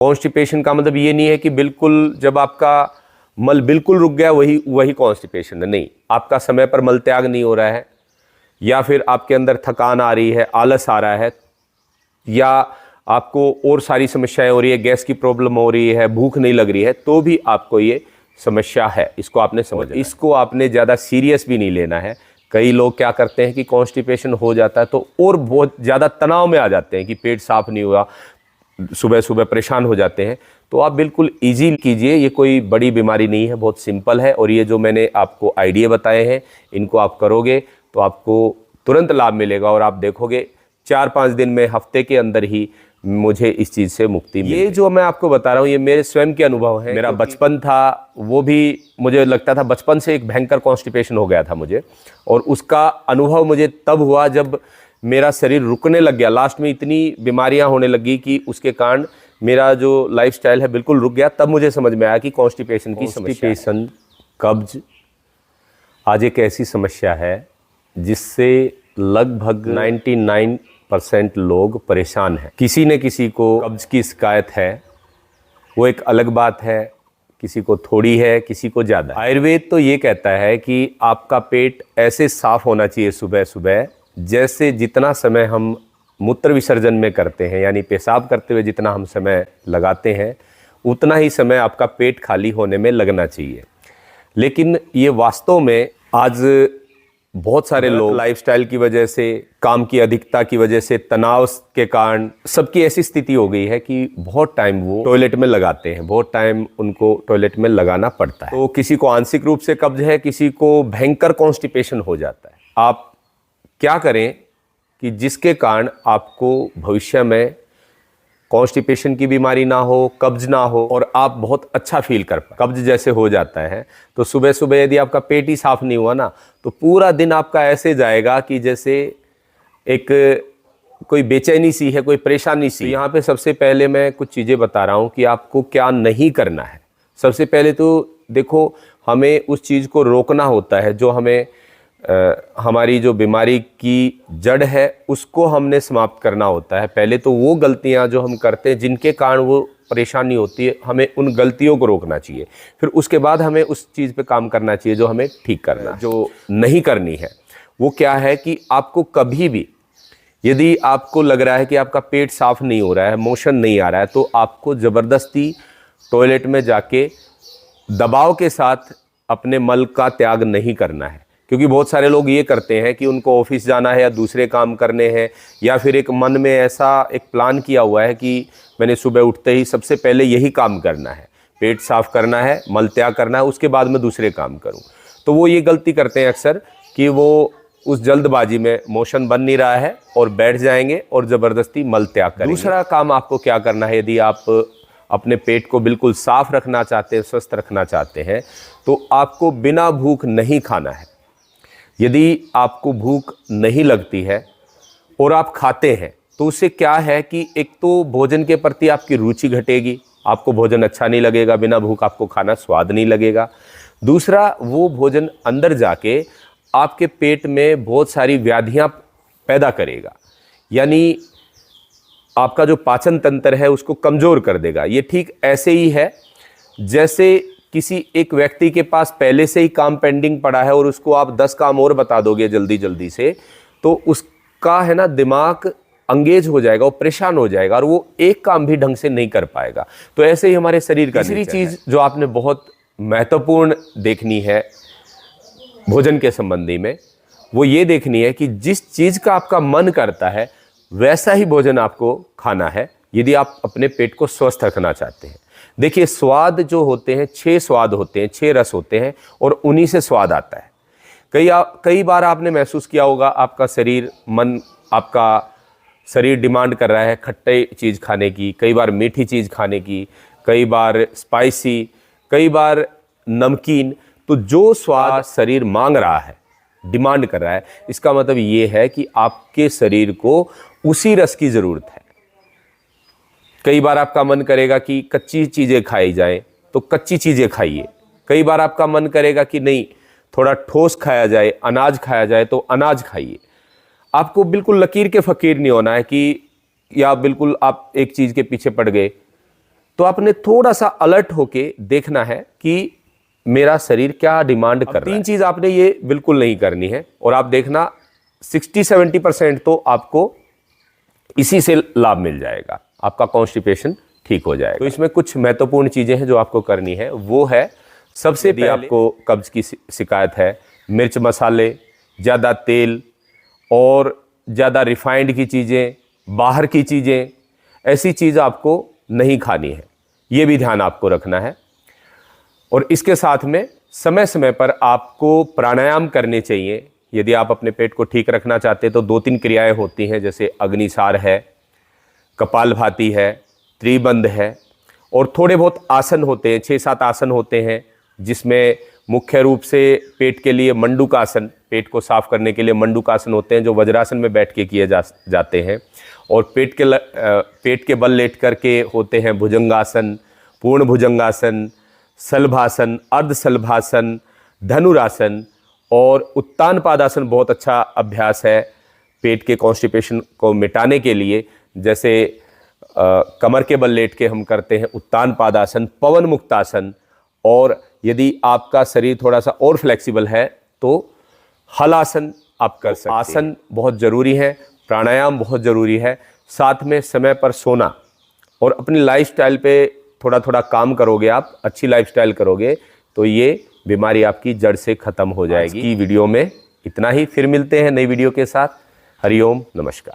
Constipation का मतलब ये नहीं है कि बिल्कुल जब आपका मल बिल्कुल रुक गया वही कॉन्स्टिपेशन है, नहीं। आपका समय पर मल त्याग नहीं हो रहा है, या फिर आपके अंदर थकान आ रही है, आलस आ रहा है, या आपको और सारी समस्याएं हो रही है, गैस की प्रॉब्लम हो रही है, भूख नहीं लग रही है, तो भी आपको ये समस्या है। इसको आपने समझ, इसको आपने ज़्यादा सीरियस भी नहीं लेना है। कई लोग क्या करते हैं कि कॉन्स्टिपेशन हो जाता है तो और बहुत ज़्यादा तनाव में आ जाते हैं कि पेट साफ नहीं हुआ, सुबह सुबह परेशान हो जाते हैं। तो आप बिल्कुल इजी कीजिए, ये कोई बड़ी बीमारी नहीं है, बहुत सिंपल है। और ये जो मैंने आपको आइडिया बताए हैं, इनको आप करोगे तो आपको तुरंत लाभ मिलेगा, और आप देखोगे 4-5 दिन में, हफ्ते के अंदर ही मुझे इस चीज़ से मुक्ति मिली। ये जो मैं आपको बता रहा हूँ ये मेरे स्वयं के अनुभव हैं। मेरा बचपन था, वो भी मुझे लगता था, बचपन से एक भयंकर कॉन्स्टिपेशन हो गया था मुझे, और उसका अनुभव मुझे तब हुआ जब मेरा शरीर रुकने लग गया। लास्ट में इतनी बीमारियां होने लगी कि उसके कारण मेरा जो लाइफस्टाइल है बिल्कुल रुक गया। तब मुझे समझ में आया कि कॉन्स्टिपेशन की समस्या, कब्ज आज एक ऐसी समस्या है जिससे लगभग 99% लोग परेशान हैं। किसी न किसी को कब्ज की शिकायत है, वो एक अलग बात है, किसी को थोड़ी है, किसी को ज़्यादा। आयुर्वेद तो ये कहता है कि आपका पेट ऐसे साफ होना चाहिए सुबह सुबह, जैसे जितना समय हम मूत्र विसर्जन में करते हैं, यानी पेशाब करते हुए जितना हम समय लगाते हैं, उतना ही समय आपका पेट खाली होने में लगना चाहिए। लेकिन ये वास्तव में आज बहुत सारे लोग लाइफस्टाइल की वजह से, काम की अधिकता की वजह से, तनाव के कारण सबकी ऐसी स्थिति हो गई है कि बहुत टाइम वो टॉयलेट में लगाते हैं, बहुत टाइम उनको टॉयलेट में लगाना पड़ता है। तो किसी को आंशिक रूप से कब्ज है, किसी को भयंकर कॉन्स्टिपेशन हो जाता है। आप क्या करें कि जिसके कारण आपको भविष्य में कॉन्स्टिपेशन की बीमारी ना हो, कब्ज ना हो, और आप बहुत अच्छा फील कर पाए। कब्ज जैसे हो जाता है तो सुबह सुबह यदि आपका पेट ही साफ नहीं हुआ ना, तो पूरा दिन आपका ऐसे जाएगा कि जैसे एक कोई बेचैनी सी है, कोई परेशानी सी। तो यहाँ पे सबसे पहले मैं कुछ चीज़ें बता रहा हूँ कि आपको क्या नहीं करना है। सबसे पहले तो देखो, हमें उस चीज़ को रोकना होता है जो हमें हमारी जो बीमारी की जड़ है उसको हमने समाप्त करना होता है। पहले तो वो गलतियां जो हम करते हैं जिनके कारण वो परेशानी होती है, हमें उन गलतियों को रोकना चाहिए। फिर उसके बाद हमें उस चीज़ पे काम करना चाहिए जो हमें ठीक करना है। जो नहीं करनी है वो क्या है कि आपको कभी भी, यदि आपको लग रहा है कि आपका पेट साफ नहीं हो रहा है, मोशन नहीं आ रहा है, तो आपको ज़बरदस्ती टॉयलेट में जाके दबाव के साथ अपने मल का त्याग नहीं करना है। क्योंकि बहुत सारे लोग ये करते हैं कि उनको ऑफिस जाना है या दूसरे काम करने हैं, या फिर एक मन में ऐसा एक प्लान किया हुआ है कि मैंने सुबह उठते ही सबसे पहले यही काम करना है, पेट साफ करना है, मल त्याग करना है, उसके बाद मैं दूसरे काम करूं। तो वो ये गलती करते हैं अक्सर कि वो उस जल्दबाजी में, मोशन बन नहीं रहा है, और बैठ जाएंगे और ज़बरदस्ती मल त्याग करेंगे। दूसरा काम आपको क्या करना है, यदि आप अपने पेट को बिल्कुल साफ रखना चाहते हैं, स्वस्थ रखना चाहते हैं, तो आपको बिना भूख नहीं खाना है। यदि आपको भूख नहीं लगती है और आप खाते हैं तो उससे क्या है कि एक तो भोजन के प्रति आपकी रुचि घटेगी, आपको भोजन अच्छा नहीं लगेगा, बिना भूख आपको खाना स्वाद नहीं लगेगा। दूसरा, वो भोजन अंदर जाके आपके पेट में बहुत सारी व्याधियां पैदा करेगा, यानी आपका जो पाचन तंत्र है उसको कमज़ोर कर देगा। ये ठीक ऐसे ही है जैसे किसी एक व्यक्ति के पास पहले से ही काम पेंडिंग पड़ा है और उसको आप 10 काम और बता दोगे जल्दी जल्दी से, तो उसका है ना दिमाग अंगेज हो जाएगा, वो परेशान हो जाएगा और वो एक काम भी ढंग से नहीं कर पाएगा। तो ऐसे ही हमारे शरीर का। तीसरी चीज़ जो आपने बहुत महत्वपूर्ण देखनी है भोजन के संबंधी में, वो ये देखनी है कि जिस चीज़ का आपका मन करता है वैसा ही भोजन आपको खाना है, यदि आप अपने पेट को स्वस्थ रखना चाहते हैं। देखिए, स्वाद जो होते हैं, 6 स्वाद होते हैं, 6 रस होते हैं, और उन्हीं से स्वाद आता है। कई बार आपने महसूस किया होगा, आपका शरीर डिमांड कर रहा है खट्टे चीज़ खाने की, कई बार मीठी चीज़ खाने की, कई बार स्पाइसी, कई बार नमकीन। तो जो स्वाद शरीर मांग रहा है, डिमांड कर रहा है, इसका मतलब ये है कि आपके शरीर को उसी रस की ज़रूरत है। कई बार आपका मन करेगा कि कच्ची चीज़ें खाई जाएं, तो कच्ची चीज़ें खाइए। कई बार आपका मन करेगा कि नहीं, थोड़ा ठोस खाया जाए, अनाज खाया जाए, तो अनाज खाइए। आपको बिल्कुल लकीर के फ़कीर नहीं होना है कि या बिल्कुल आप एक चीज़ के पीछे पड़ गए तो आपने थोड़ा सा अलर्ट होके देखना है कि मेरा शरीर क्या डिमांड कर रहा है। 3 चीज आपने ये बिल्कुल नहीं करनी है, और आप देखना 60-70% तो आपको इसी से लाभ मिल जाएगा, आपका कॉन्स्टिपेशन ठीक हो जाएगा। तो इसमें कुछ महत्वपूर्ण चीजें हैं जो आपको करनी है। वो है, सबसे पहले आपको कब्ज की शिकायत है, मिर्च मसाले, ज़्यादा तेल और ज़्यादा रिफाइंड की चीज़ें, बाहर की चीज़ें, ऐसी चीज़ आपको नहीं खानी है, ये भी ध्यान आपको रखना है। और इसके साथ में समय समय पर आपको प्राणायाम करने चाहिए। यदि आप अपने पेट को ठीक रखना चाहते हैं तो 2-3 क्रियाएं होती हैं, जैसे अग्निसार है, कपालभाति है, त्रिबंध है, और थोड़े बहुत आसन होते हैं, 6-7 आसन होते हैं, जिसमें मुख्य रूप से पेट के लिए मंडूकासन, पेट को साफ करने के लिए मंडूकासन होते हैं, जो वज्रासन में बैठ के किए जाते हैं। और पेट के बल लेट करके होते हैं भुजंगासन, पूर्ण भुजंगासन, सलभासन, अर्ध सलभासन, धनुरासन, और उत्तान पादासन बहुत अच्छा अभ्यास है पेट के कॉन्स्टिपेशन को मिटाने के लिए। जैसे कमर के बल लेट के हम करते हैं उत्तान पादासन, पवन मुक्तासन, और यदि आपका शरीर थोड़ा सा और फ्लेक्सिबल है तो हलासन आप कर सकते हैं। आसन बहुत ज़रूरी है, प्राणायाम बहुत ज़रूरी है, साथ में समय पर सोना, और अपनी लाइफस्टाइल पे थोड़ा थोड़ा काम करोगे, आप अच्छी लाइफस्टाइल करोगे तो ये बीमारी आपकी जड़ से ख़त्म हो जाएगी। आज की वीडियो में इतना ही, फिर मिलते हैं नई वीडियो के साथ। हरिओम, नमस्कार।